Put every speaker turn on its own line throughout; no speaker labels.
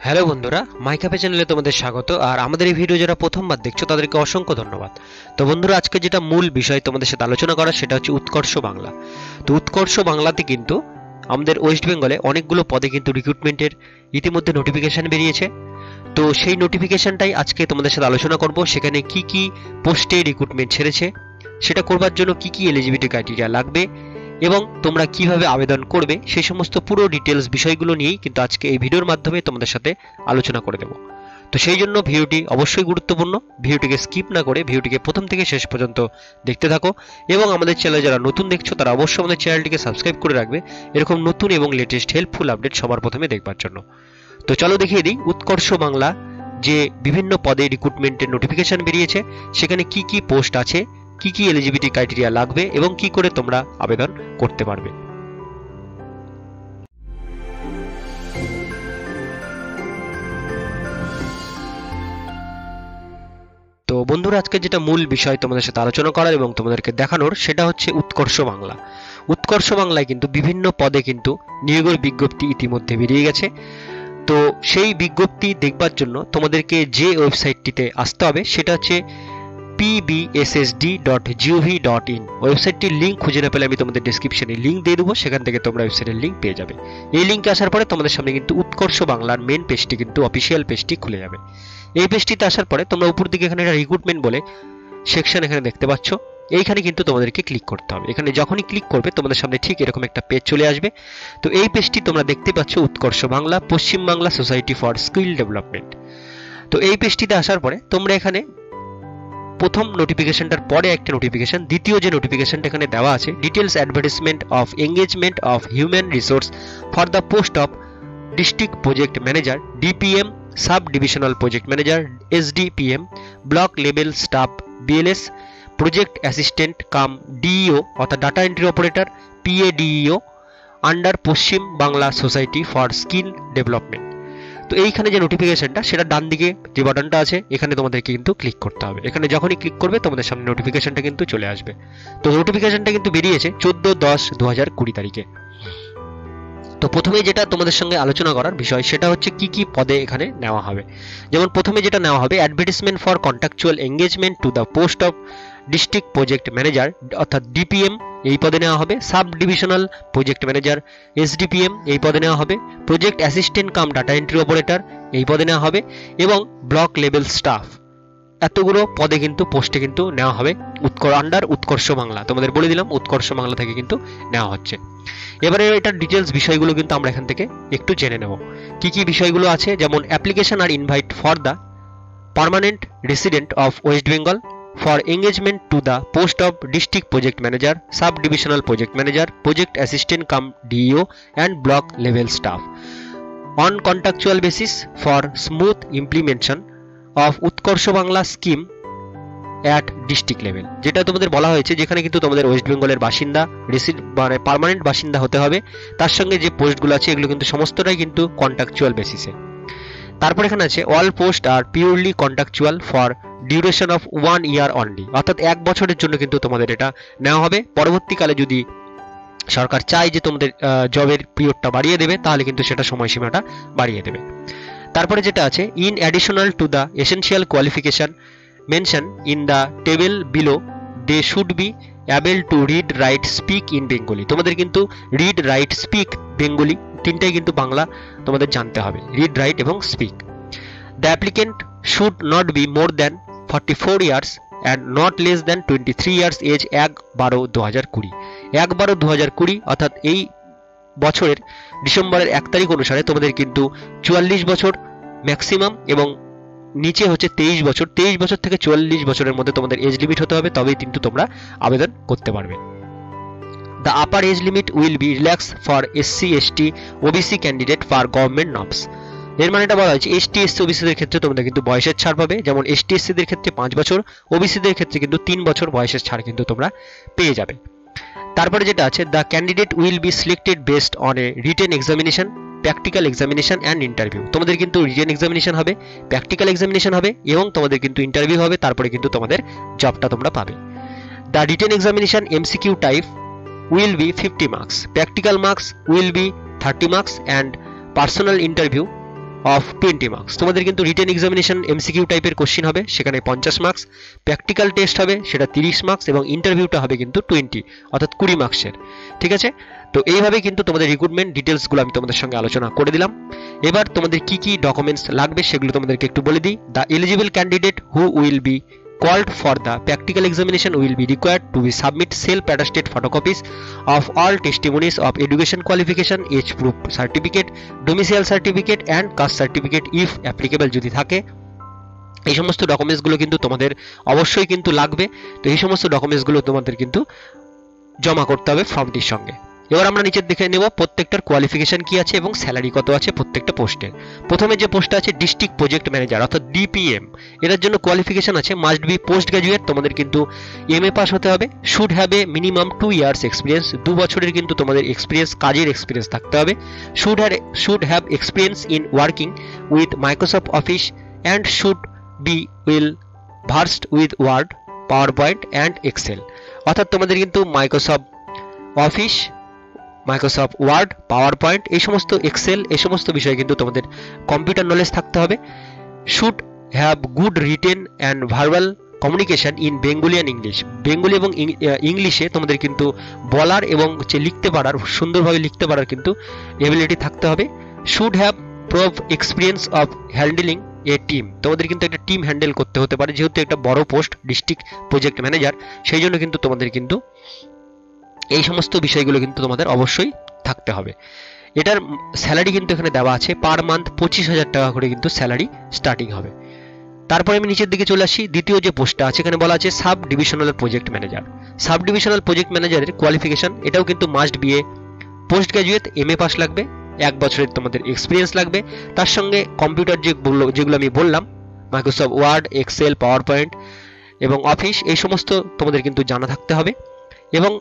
Hello বন্ধুরা, মাই cafe চ্যানেলে তোমাদের স্বাগত। আর আমাদের এই ভিডিও যারা প্রথমবার দেখছো তাদেরকে অসংখ্য ধন্যবাদ। তো বন্ধুরা, আজকে যেটা মূল বিষয় তোমাদের সাথে আলোচনা করা সেটা হচ্ছে উৎকর্ষ বাংলা। তো উৎকর্ষ বাংলাতে কিন্তু আমাদের ওয়েস্ট বেঙ্গলে অনেকগুলো পদে কিন্তু রিক্রুটমেন্টের ইতিমধ্যে নোটিফিকেশন বেরিয়েছে। তো সেই নোটিফিকেশনটাই আজকে তোমাদের সাথে আলোচনা করব। সেখানে কি কি পোস্টে রিক্রুটমেন্ট ছেড়েছে, সেটা করবার জন্য কি কি এলিজিবিলিটি ক্রাইটেরিয়া লাগবে এবং তোমরা কিভাবে আবেদন করবে, সেই সমস্ত পুরো ডিটেলস বিষয়গুলো নিয়েই কিন্তু আজকে এই ভিডিওর মাধ্যমে তোমাদের সাথে আলোচনা করে দেব। তো সেই জন্য ভিডিওটি অবশ্যই গুরুত্বপূর্ণ। ভিডিওটিকে স্কিপ না করে ভিডিওটিকে প্রথম থেকে শেষ পর্যন্ত দেখতে থাকো এবং আমাদের চ্যানেলে যারা নতুন দেখছো তারা অবশ্যই আমাদের চ্যানেলটিকে সাবস্ক্রাইব করে রাখবে এরকম নতুন এবং লেটেস্ট হেল্পফুল আপডেট সবার প্রথমে দেখবার জন্য। তো চলো দেখিয়ে দিই উৎকর্ষ বাংলা যে বিভিন্ন পদে রিক্রুটমেন্টের নোটিফিকেশন বেরিয়েছে, সেখানে কি কি পোস্ট আছে, কি কি এলিজিবিলিটি ক্রাইটেরিয়া লাগবে এবং কি করে তোমরা আবেদন করতে পারবে। তো বন্ধুরা, আজকে যেটা মূল বিষয় তোমাদের সাথে আলোচনা করার এবং তোমাদেরকে দেখানোর সেটা হচ্ছে উৎকর্ষ বাংলা। উৎকর্ষ বাংলায় কিন্তু বিভিন্ন পদে কিন্তু নিয়োগের বিজ্ঞপ্তি ইতিমধ্যে বেরিয়ে গেছে। তো সেই বিজ্ঞপ্তি দেখবার জন্য তোমাদেরকে যে ওয়েবসাইটটিতে আসতে হবে সেটা হচ্ছে pbssd.gov.in। ওয়েবসাইটটির লিঙ্ক খুঁজে না পেলে আমি তোমাদের ডেসক্রিপশনে লিঙ্ক দিয়ে দেবো, সেখান থেকে তোমরা ওয়েবসাইটের লিঙ্ক পেয়ে যাবে। এই লিঙ্কে আসার পরে তোমাদের সামনে কিন্তু উৎকর্ষ বাংলার মেন পেজটি কিন্তু অফিসিয়াল পেজটি খুলে যাবে। এই পেজটিতে আসার পরে তোমরা উপর দিকে এখানে একটা রিক্রুটমেন্ট বলে সেকশন এখানে দেখতে পাচ্ছ, এইখানে কিন্তু তোমাদেরকে ক্লিক করতে হবে। এখানে যখনই ক্লিক করবে তোমাদের সামনে ঠিক এরকম একটা পেজ চলে আসবে। তো এই পেজটি তোমরা দেখতে পাচ্ছ উৎকর্ষ বাংলা, পশ্চিম Bangla society for skill development. তো এই পেজটিতে আসার পরে তোমরা এখানে প্রথম নোটিফিকেশনটার পরে একটা নোটিফিকেশন, দ্বিতীয় যে নোটিফিকেশনটা এখানে দেওয়া আছে, details advertisement of engagement of human resource for the post of district project manager, DPM, sub divisional project manager, SDPM, block level staff, BLS, project assistant cum DEO অর্থাৎ data entry operator, PADEO under Paschim Bangla society for skill development. তো এইখানে যে নোটিফিকেশনটা সেটা ডান দিকে যে বাটনটা আছে এখানে তোমাদেরকে কিন্তু ক্লিক করতে হবে। এখানে যখনই ক্লিক করবে তোমাদের সামনে নোটিফিকেশনটা কিন্তু চলে আসবে। তো নোটিফিকেশনটা কিন্তু বেরিয়েছে 14/10/2020 তারিখে। তো প্রথমে যেটা তোমাদের সঙ্গে আলোচনা করার বিষয় সেটা হচ্ছে কি কি পদে এখানে নেওয়া হবে। যেমন প্রথমে যেটা নেওয়া হবে, advertisement for contractual engagement to the post of district project manager অর্থাৎ ডিপিএম এই পদে নেওয়া হবে, সাব ডিভিশনাল প্রজেক্ট ম্যানেজার এসডিপিএম এই পদে নেওয়া হবে, প্রজেক্ট অ্যাসিস্ট্যান্ট কাম ডাটা এন্ট্রি অপারেটর এই পদে নেওয়া হবে এবং ব্লক লেভেল স্টাফ। এতগুলো পদে কিন্তু পোস্টে কিন্তু নেওয়া হবে আন্ডার উৎকর্ষ বাংলা। তোমাদের বলে দিলাম উৎকর্ষ বাংলা থেকে কিন্তু নেওয়া হচ্ছে। এবারে এটার ডিটেলস বিষয়গুলো কিন্তু আমরা এখান থেকে একটু জেনে নেব। কি কি বিষয়গুলো আছে, যেমন অ্যাপ্লিকেশন আর invite for the permanent resident of West Bengal for engagement to the post of district project manager, sub-divisional project manager, project assistant cum DEO and block level staff on contractual basis for smooth implementation of উৎকর্ষ Bangla scheme at district level। যেটা তোমাদের বলা হয়েছে যেখানে কিন্তু তোমাদের West বেঙ্গলের বাসিন্দা মানে পার্মানেন্ট বাসিন্দা হতে হবে, তার সঙ্গে যে পোস্টগুলো আছে এগুলো কিন্তু সমস্তটাই কিন্তু কন্ট্রাকচুয়াল বেসিসে। তারপর এখানে আছে all post are purely contractual for duration of 1 year only, অর্থাৎ 1 বছরের জন্য কিন্তু তোমাদের এটা নেওয়া হবে। পরবর্তীকালে যদি সরকার চায় যে তোমাদের জবের পিরিয়ডটা বাড়িয়ে দেবে তাহলে কিন্তু সেটা সময়সীমাটা বাড়িয়ে দেবে। তারপরে যেটা আছে, in additional to the essential qualification mention in the table below they should be able to read write speak in Bengali. তোমাদের কিন্তু রিড রাইট স্পিক বেঙ্গলি তিনটাই কিন্তু বাংলা তোমাদের জানতে হবে, রিড রাইট এবং speak. The applicant should not be more than 44 years and not less than 23 years age 1/12/2020। 1/12/2020 অর্থাৎ এই বছরের ডিসেম্বরের 1 তারিখ অনুসারে তোমাদের কিন্তু 44 বছর ম্যাক্সিমাম এবং নিচে হচ্ছে 23 বছর। 23 বছর থেকে 44 বছরের মধ্যে তোমাদের এজ লিমিট হতে হবে, তবেই কিন্তু তোমরা আবেদন করতে পারবে। The upper age limit will be relaxed for SC, ST, OBC candidate for government norms। এর মানেটা বলা হয়েছে ST, SC, OBC দের ক্ষেত্রে তোমরা কিন্তু বয়সের ছাড় পাবে। যেমন ST, SC দের ক্ষেত্রে 5 বছর, OBC দের ক্ষেত্রে কিন্তু 3 বছর বয়সের ছাড় কিন্তু তোমরা পেয়ে যাবে। তারপরে যেটা আছে, the candidate will be selected based on a written examination, practical examination and interview। তোমাদের কিন্তু written examination হবে, practical examination হবে এবং তোমাদের কিন্তু ইন্টারভিউ হবে, তারপরে কিন্তু তোমাদের জবটা তোমরা পাবে। The written examination MCQ type will be 50 marks, practical marks will be 30 marks and personal interview of 20 marks. তোমাদের কিন্তু রিটেন এক্সামিনেশন এমসিকিউ টাইপের কোশ্চেন হবে, সেখানে 50 মার্কস, প্র্যাকটিক্যাল টেস্ট হবে সেটা 30 মার্কস এবং ইন্টারভিউটা হবে কিন্তু 20 অর্থাৎ 20 মার্কসের। ঠিক আছে, তো এইভাবে কিন্তু তোমাদের রিক্রুটমেন্ট ডিটেলসগুলো আমি তোমাদের সঙ্গে আলোচনা করে দিলাম। এবার তোমাদের কি কি ডকুমেন্টস লাগবে সেগুলো তোমাদেরকে একটু বলে দিই। The eligible candidate who will be called for the practical examination will be required to be submit self-attested photocopies of all testimonies of education qualification, age proof certificate, domicile certificate and caste certificate if applicable যদি থাকে। এই সমস্ত ডকুমেন্টসগুলো কিন্তু তোমাদের অবশ্যই কিন্তু লাগবে। তো এই সমস্ত ডকুমেন্টসগুলো তোমাদের কিন্তু জমা করতে হবে ফর্মটির সঙ্গে। এবার আমরা নিচে দেখে নেব প্রত্যেকটার কোয়ালিফিকেশন কি আছে এবং স্যালারি কত আছে প্রত্যেকটা পোস্টের। প্রথমে যে পোস্টটা আছে ডিস্ট্রিক্ট প্রজেক্ট ম্যানেজার অর্থাৎ ডিপিএম, এটার জন্য কোয়ালিফিকেশন আছে মাস্ট বি পোস্ট গ্রাজুয়েট, তোমাদের কিন্তু এমএ পাস হতে হবে, should have a minimum 2 years experience, 2 বছরের কিন্তু তোমাদের এক্সপিরিয়েন্স, কাজের এক্সপিরিয়েন্স থাকতে হবে, should have experience in working with Microsoft office and should be well versed with word, power point and excel. অর্থাৎ তোমাদের কিন্তু Microsoft office, Microsoft word, power point, এই সমস্ত এক্সেল, এই সমস্ত বিষয়ে কিন্তু তোমাদের কম্পিউটার নলেজ থাকতে হবে। Should have good written and verbal communication in Bengali and English, Bengali এবং ইংলিশে তোমাদের কিন্তু বলার এবং লিখতে পারার, সুন্দরভাবে লিখতে পারার কিন্তু এবিলিটি থাকতে হবে। Should have prove experience of handling A team, তোমাদের কিন্তু একটা টিম হ্যান্ডেল করতে হতে পারে, যেহেতু একটা বড় পোস্ট ডিস্ট্রিক্ট প্রজেক্ট ম্যানেজার, সেই জন্য কিন্তু তোমাদের কিন্তু এই সমস্ত বিষয়গুলো কিন্তু তোমাদের অবশ্যই থাকতে হবে। এটার স্যালারি কিন্তু এখানে দেওয়া আছে পার মান্থ 25,000 টাকা করে কিন্তু স্যালারি স্টার্টিং হবে। তারপরে আমি নিচের দিকে চলে আসি, দ্বিতীয় যে পোস্টটা আছে এখানে বলা আছে sub divisional project manager. Sub divisional project ম্যানেজারের কোয়ালিফিকেশন এটাও কিন্তু must be a post graduate, MA pass লাগবে, 1 বছরের তোমাদের এক্সপিরিয়েন্স লাগবে, তার সঙ্গে কম্পিউটার যেগুলো আমি বললাম Microsoft word, excel, power point এবং অফিস, এই সমস্ত তোমাদের কিন্তু জানা থাকতে হবে। এবং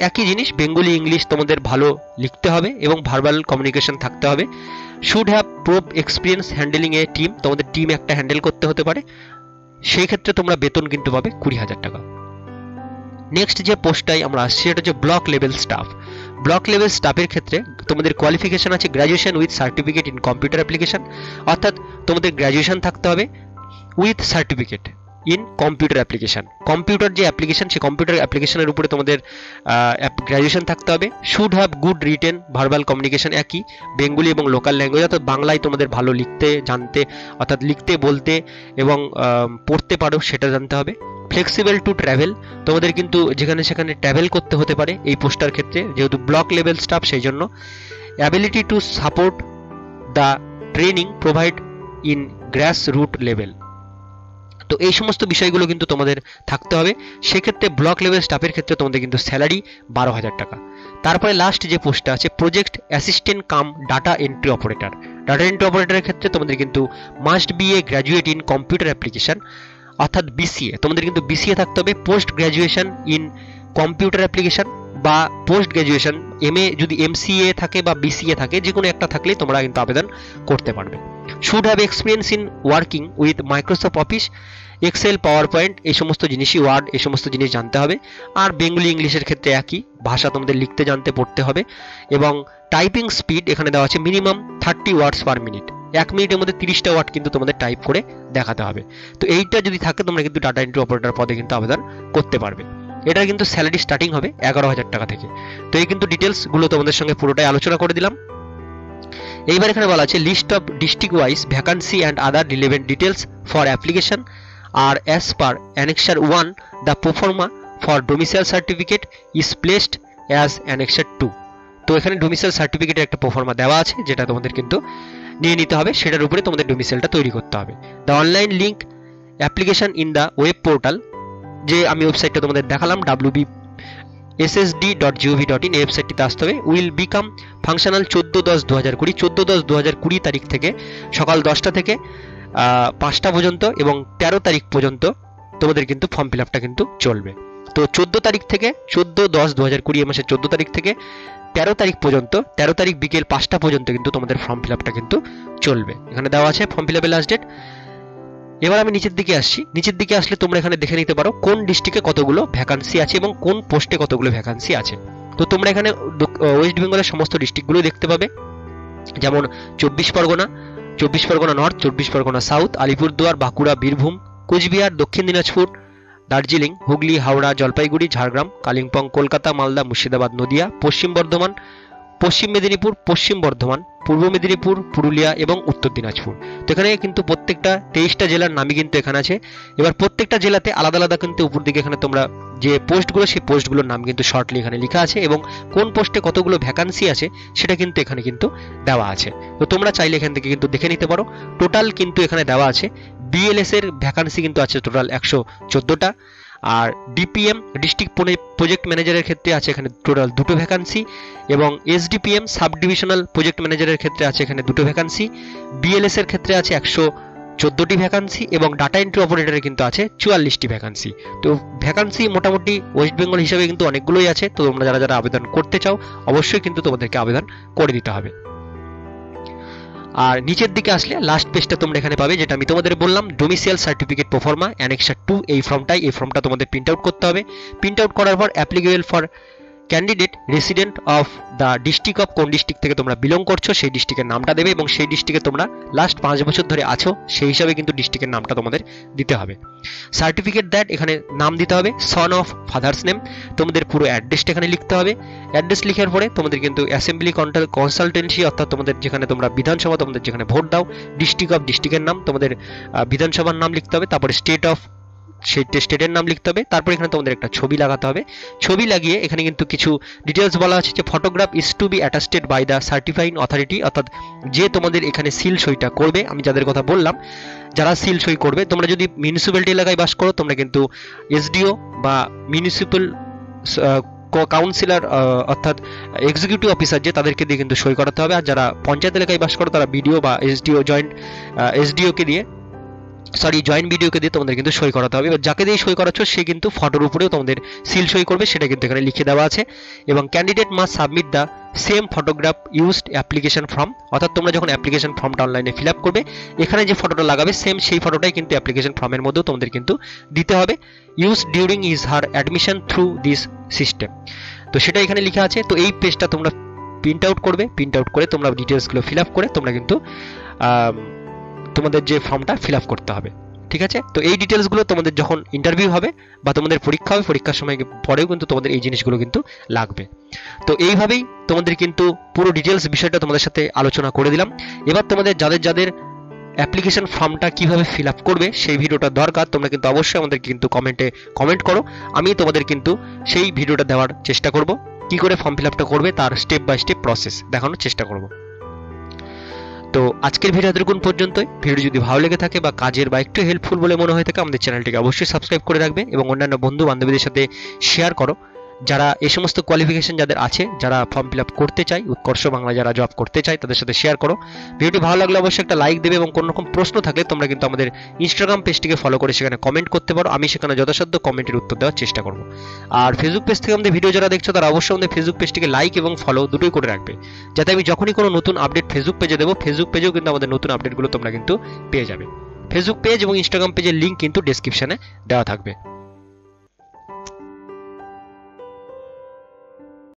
একই জিনিস বেঙ্গলি ইংলিশ তোমাদের ভালো লিখতে হবে এবং ভার্বাল কমিউনিকেশন থাকতে হবে। Should have prove experience handling A team, তোমাদের টিম একটা হ্যান্ডেল করতে হতে পারে, সেই ক্ষেত্রে তোমরা বেতন কিন্তু পাবে 20,000 টাকা। নেক্সট যে পোস্টটাই আমরা আসছি সেটা হচ্ছে block level staff. Block level স্টাফের ক্ষেত্রে তোমাদের কোয়ালিফিকেশন আছে graduation with certificate in computer application, অর্থাৎ তোমাদের গ্র্যাজুয়েশন থাকতে হবে with certificate in computer application, computer যে অ্যাপ্লিকেশন সেই কম্পিউটার অ্যাপ্লিকেশনের উপরে তোমাদের গ্র্যাজুয়েশন থাকতে হবে। Should have good written verbal communication, একই বেঙ্গলি এবং লোকাল ল্যাঙ্গুয়েজ, অর্থাৎ বাংলায় তোমাদের ভালো লিখতে জানতে, অর্থাৎ লিখতে বলতে এবং পড়তে পারো সেটা জানতে হবে। ফ্লেক্সিবল টু ট্রাভেল, তোমাদের কিন্তু যেখানে সেখানে ট্রাভেল করতে হতে পারে এই পোস্টার ক্ষেত্রে, যেহেতু ব্লক লেভেল স্টাফ সেই জন্য। Ability to support the training provide in grass root level, তো এই সমস্ত বিষয়গুলো কিন্তু তোমাদের থাকতে হবে। সেক্ষেত্রে ব্লক লেভেল স্টাফের ক্ষেত্রে তোমাদের কিন্তু স্যালারি 12,000 টাকা। তারপরে লাস্ট যে পোস্টটা আছে প্রজেক্ট অ্যাসিস্ট্যান্ট কাম data entry operator. Data entry অপারেটরের ক্ষেত্রে তোমাদের কিন্তু must be A graduate in computer application, অর্থাৎ বিসিএ, তোমাদের কিন্তু বিসিএ থাকতে হবে, post graduation in computer application বা পোস্ট গ্র্যাজুয়েশন এমএ যদি এমসিএ থাকে বা বিসিএ থাকে, যে কোনো একটা থাকলে তোমরা কিন্তু আবেদন করতে পারবে। Should have experience in working with Microsoft office, excel, power point, এই সমস্ত জিনিসই, ওয়ার্ড, এই সমস্ত জিনিস জানতে হবে। আর বেঙ্গলি ইংলিশের ক্ষেত্রে একই ভাষা তোমাদের লিখতে জানতে পড়তে হবে। এবং টাইপিং স্পিড এখানে দেওয়া আছে মিনিমাম 30 ওয়ার্ডস পার মিনিট, 1 মিনিটের মধ্যে 30টা ওয়ার্ড কিন্তু তোমাদের টাইপ করে দেখাতে হবে। তো এইটা যদি থাকে তোমরা কিন্তু ডাটা এন্ট্রি অপারেটর পদে কিন্তু আবেদন করতে পারবে। এটা কিন্তু স্যালারি স্টার্টিং হবে 11,000 টাকা থেকে। তো এই কিন্তু ডিটেলস গুলো তোমাদের সঙ্গে পুরোটাই আলোচনা করে দিলাম। এইবার এখানে বলা আছে list of district wise vacancy and other relevant details for application are as per annexure 1 the proforma for domicile certificate is placed as annexure 2। তো এখানে ডোমিসাইল সার্টিফিকেটের একটা প্রোফর্মা দেওয়া আছে যেটা তোমাদের কিন্তু নিয়ে নিতে হবে, সেটার উপরে তোমাদের ডোমিসাইলটা তৈরি করতে হবে। The online link application in the web portal, যে আমি ওয়েবসাইটটা তোমাদের দেখালাম www.ssd.gov.in, এই ওয়েবসাইটটিতে আসতে হবে। উইল বিকাম ফাংশনাল 14/10/2020, 14/10/2020 তারিখ থেকে সকাল 10টা থেকে 5টা পর্যন্ত এবং 13 তারিখ পর্যন্ত তোমাদের কিন্তু ফর্ম ফিল আপটা কিন্তু চলবে। তো 14 তারিখ থেকে 14/10/2020 এই মাসের 14 তারিখ থেকে 13 তারিখ পর্যন্ত, 13 তারিখ বিকেল 5টা পর্যন্ত কিন্তু তোমাদের ফর্ম ফিল আপটা কিন্তু চলবে। এখানে দেওয়া আছে ফর্ম ফিল আপের লাস্ট ডেট। এবার আমি নিচের দিকে আসছি, নিচের দিকে আসলে তোমরা এখানে দেখে নিতে পারো কোন ডিস্ট্রিক্টে কতগুলো ভ্যাকান্সি আছে এবং কোন পোস্টে কতগুলো ভ্যাকান্সি আছে। তো তোমরা এখানে ওয়েস্ট বেঙ্গলের সমস্ত ডিস্ট্রিক্টগুলো দেখতে পাবে, যেমন 24 পরগনা, চব্বিশ পরগনা নর্থ, চব্বিশ পরগনা সাউথ, আলিপুরদুয়ার, বাঁকুড়া, বীরভূম, কোচবিহার, দক্ষিণ দিনাজপুর, দার্জিলিং, হুগলি, হাওড়া, জলপাইগুড়ি, ঝাড়গ্রাম, কালিম্পং, কলকাতা, মালদা, মুর্শিদাবাদ, নদিয়া, পশ্চিম বর্ধমান, পশ্চিম মেদিনীপুর, পশ্চিম বর্ধমান, পূর্ব মেদিনীপুর, পুরুলিয়া এবং উত্তর দিনাজপুর। তো এখানে কিন্তু প্রত্যেকটা 23টা জেলার নামই কিন্তু এখানে আছে। এবার প্রত্যেকটা জেলাতে আলাদা আলাদা কিন্তু উপর দিকে এখানে তোমরা যে পোস্টগুলো, সেই পোস্টগুলোর নাম কিন্তু শর্টলি এখানে লেখা আছে এবং কোন পোস্টে কতগুলো ভ্যাকান্সি আছে সেটা কিন্তু এখানে কিন্তু দেওয়া আছে। তো তোমরা চাইলে এখান থেকে কিন্তু দেখে নিতে পারো। টোটাল কিন্তু এখানে দেওয়া আছে বিএলএস এর ভ্যাকান্সি কিন্তু আছে টোটাল 114টা। আর ডিপিএম ডিস্ট্রিক্ট প্রজেক্ট ম্যানেজারের ক্ষেত্রে আছে এখানে টোটাল 2টো ভ্যাকান্সি এবং এসডিপিএম সাব ডিভিশনাল প্রজেক্ট ম্যানেজারের ক্ষেত্রে আছে এখানে 2টো ভ্যাকান্সি। বিএলএস এর ক্ষেত্রে আছে 114টি ভ্যাকান্সি এবং ডাটা এন্ট্রি অপারেটরে কিন্তু আছে 44টি ভ্যাকান্সি। তো ভ্যাকান্সি মোটামুটি ওয়েস্ট বেঙ্গল হিসেবে কিন্তু অনেকগুলোই আছে। তো তোমরা যারা যারা আবেদন করতে চাও অবশ্যই কিন্তু তোমাদেরকে আবেদন করে দিতে হবে। আর নিচের দিকে আসলে লাস্ট পেজটা তোমরা এখানে পাবে, যেটা আমি তোমাদের বললাম ডোমিসাইল সার্টিফিকেট প্রোফর্মা অ্যানেক্সার 2, এই ফর্মটা তোমাদের প্রিন্ট আউট করতে হবে। প্রিন্ট আউট করার পর applicable for candidate resident of the district of, কোন ডিস্ট্রিক্ট থেকে তোমরা বিলং করছো সেই ডিস্ট্রিক্টের নামটা দেবে এবং সেই ডিস্ট্রিক্টে তোমরা লাস্ট 5 বছর ধরে আছো সেই হিসাবে কিন্তু ডিস্ট্রিক্টের নামটা তোমাদের দিতে হবে। সার্টিফিকেট দ্যাট এখানে নাম দিতে হবে, সন অফ, ফাদার্স নেম, তোমাদের পুরো অ্যাড্রেসটা এখানে লিখতে হবে। অ্যাড্রেস লিখার পরে তোমাদের কিন্তু অ্যাসেম্বলি কনসালটেন্সি অর্থাৎ তোমাদের যেখানে তোমরা বিধানসভা তোমাদের যেখানে ভোট দাও, ডিস্ট্রিক্ট অফ ডিস্ট্রিক্টের নাম, তোমাদের বিধানসভার নাম লিখতে হবে, তারপরে স্টেট অফ সেই স্টেটের নাম লিখতে হবে। তারপর এখানে তোমাদের একটা ছবি লাগাতে হবে। ছবি লাগিয়ে এখানে কিন্তু কিছু ডিটেলস বলা আছে যে photograph is to be attested by the certifying authority, অর্থাৎ যে তোমাদের এখানে সিল সইটা করবে, আমি যাদের কথা বললাম যারা সিল সই করবে, তোমরা যদি মিউনিসিপ্যালিটি এলাকায় বাস করো তোমরা কিন্তু এসডিও বা মিউনিসিপ্যাল কাউন্সিলর অর্থাৎ এক্সিকিউটিভ অফিসার যে তাদেরকে দিয়ে কিন্তু সই করাতে হবে। আর যারা পঞ্চায়েত এলাকায় বাস করো তারা বিডিও বা এসডিও জয়েন্ট ভিডিওকে দিয়ে তোমাদের কিন্তু সই করাতে হবে। এবার যাকে দিয়ে সই করাচ্ছ সে কিন্তু ফটোর উপরেও তোমাদের সিল সই করবে, সেটা কিন্তু এখানে লিখে দেওয়া আছে। এবং candidate must submit the same photograph used application form, অর্থাৎ তোমরা যখন অ্যাপ্লিকেশন ফর্মটা অনলাইনে ফিল আপ করবে এখানে যে ফটোটা লাগাবে সেম সেই ফটোটাই কিন্তু অ্যাপ্লিকেশন ফর্মের মধ্যেও তোমাদের কিন্তু দিতে হবে। Use during is her admission through this system, তো সেটা এখানে লেখা আছে। তো এই পেজটা তোমরা প্রিন্ট আউট করবে, প্রিন্ট আউট করে তোমরা ডিটেলসগুলো ফিল আপ করে তোমরা কিন্তু তোমাদের যে ফর্মটা ফিল আপ করতে হবে, ঠিক আছে। তো এই ডিটেলসগুলো তোমাদের যখন ইন্টারভিউ হবে বা তোমাদের পরীক্ষা হবে, পরীক্ষার সময় পরেও কিন্তু তোমাদের এই জিনিসগুলো কিন্তু লাগবে। তো এইভাবেই তোমাদের কিন্তু পুরো ডিটেলস বিষয়টা তোমাদের সাথে আলোচনা করে দিলাম। এবার তোমাদের যাদের যাদের অ্যাপ্লিকেশন ফর্মটা কিভাবে ফিল আপ করবে সেই ভিডিওটা দরকার, তোমরা কিন্তু অবশ্যই আমাদের কিন্তু কমেন্ট করো, আমি তোমাদের কিন্তু সেই ভিডিওটা দেওয়ার চেষ্টা করব। কি করে ফর্ম ফিল আপটা করবে তার স্টেপ বাই স্টেপ প্রসেস দেখানোর চেষ্টা করব। তো আজকের ভিডিও এতটুকুন পর্যন্তই। ভিডিও যদি ভালো লেগে থাকে বা কাজের বা একটু হেল্পফুল বলে মনে হয়ে থাকে আমাদের চ্যানেলটিকে অবশ্যই সাবস্ক্রাইব করে রাখবে এবং অন্যান্য বন্ধু বান্ধবীদের সাথে শেয়ার করো। যারা এই সমস্ত কোয়ালিফিকেশন যাদের আছে, যারা ফর্ম ফিল আপ করতে চায়, উৎকর্ষ বাংলা যারা জব করতে চায় তাদের সাথে শেয়ার করো। ভিডিওটি ভালো লাগলে অবশ্যই একটা লাইক দেবে এবং কোনো রকম প্রশ্ন থাকলে তোমরা কিন্তু আমাদের ইনস্টাগ্রাম পেজটিকে ফলো করে সেখানে কমেন্ট করতে পারো, আমি সেখানে যথাসাধ্য কমেন্টের উত্তর দেওয়ার চেষ্টা করব। আর ফেসবুক পেজ থেকে আমাদের ভিডিও যারা দেখছো তারা অবশ্যই আমাদের ফেসবুক পেজটিকে লাইক এবং ফলো দুটোই করে রাখবে, যাতে আমি যখনই কোনো নতুন আপডেট ফেসবুক পেজে দেবো ফেসবুক পেজেও কিন্তু আমাদের নতুন আপডেটগুলো তোমরা কিন্তু পেয়ে যাবে। ফেসবুক পেজ এবং ইনস্টাগ্রাম পেজের লিঙ্ক কিন্তু ডেসক্রিপশনে দেওয়া থাকবে।